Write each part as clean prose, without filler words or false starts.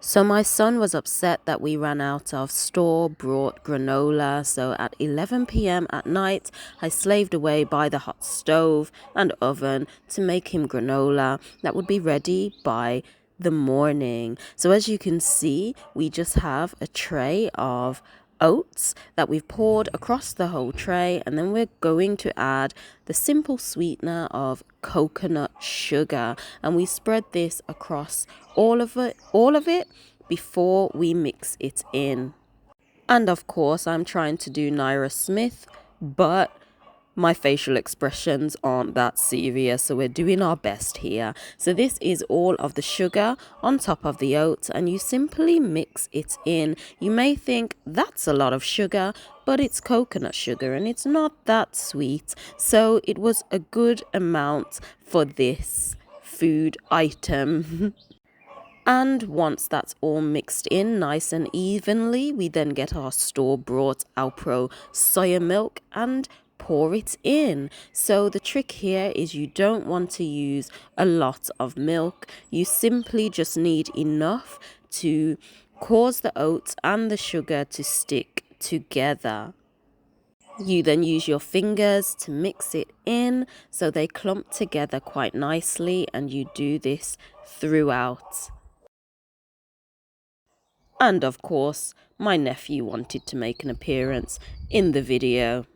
So my son was upset that we ran out of store-bought granola, so at 11 p.m. at night, I slaved away by the hot stove and oven to make him granola that would be ready by the morning. So as you can see, we just have a tray of oats that we've poured across the whole tray, and then we're going to add the simple sweetener of coconut sugar, and we spread this across all of it before we mix it in. And of course, I'm trying to do Nara Smith, but my facial expressions aren't that serious, so we're doing our best here. So this is all of the sugar on top of the oats, and you simply mix it in. You may think that's a lot of sugar, but it's coconut sugar and it's not that sweet, so it was a good amount for this food item. And once that's all mixed in nice and evenly, we then get our store-bought Alpro soya milk and pour it in. So the trick here is you don't want to use a lot of milk. You simply just need enough to cause the oats and the sugar to stick together. You then use your fingers to mix it in so they clump together quite nicely, and you do this throughout. And of course, my nephew wanted to make an appearance in the video.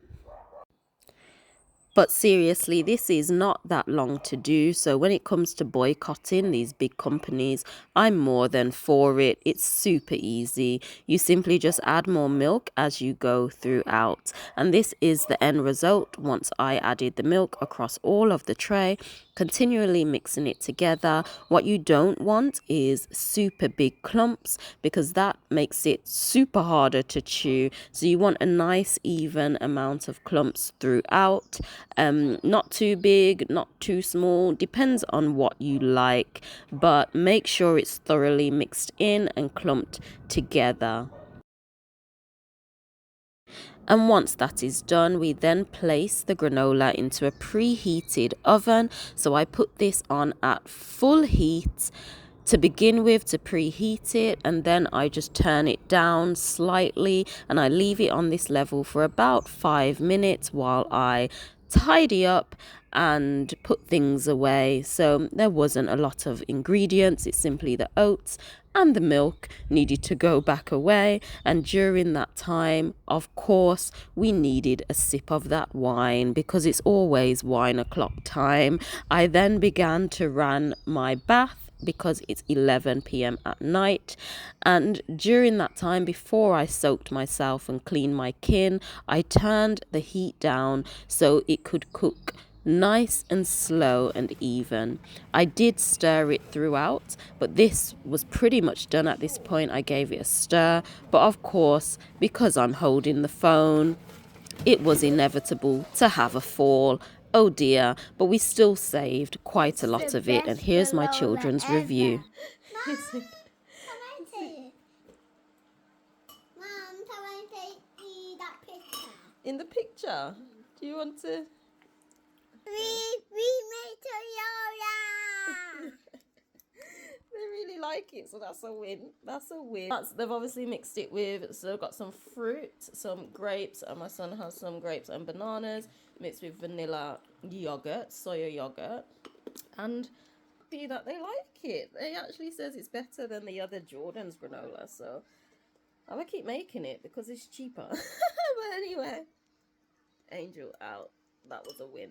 But seriously, this is not that long to do. So when it comes to boycotting these big companies, I'm more than for it. It's super easy. You simply just add more milk as you go throughout. And this is the end result once I added the milk across all of the tray, continually mixing it together. What you don't want is super big clumps, because that makes it super harder to chew. So you want a nice even amount of clumps throughout. Not too big, not too small, depends on what you like, but make sure it's thoroughly mixed in and clumped together. And once that is done, we then place the granola into a preheated oven. So I put this on at full heat to begin with to preheat it, and then I just turn it down slightly and I leave it on this level for about 5 minutes while I tidy up and put things away. So there wasn't a lot of ingredients, it's simply the oats and the milk needed to go back away, and during that time, of course, we needed a sip of that wine because it's always wine o'clock time. I then began to run my bath because it's 11 p.m. at night, and during that time, before I soaked myself and cleaned my kin, I turned the heat down so it could cook nice and slow and even. I did stir it throughout, but this was pretty much done at this point. I gave it a stir, but of course, because I'm holding the phone, it was inevitable to have a fall. Oh dear, but we still saved quite a lot of it, and here's my children's review. Mom, can I say it? Mom, can I take that picture? In the picture, do you want to? We made Toyota! They really like it, so that's a win. That's a win. They've obviously mixed it with, so I've got some fruit, some grapes, and my son has some grapes and bananas mixed with vanilla yogurt, soya yogurt, and see that they like it. They actually says it's better than the other Jordan's granola, so I'm gonna keep making it because it's cheaper. But anyway, Angel out. That was a win.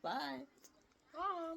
Bye. Bye.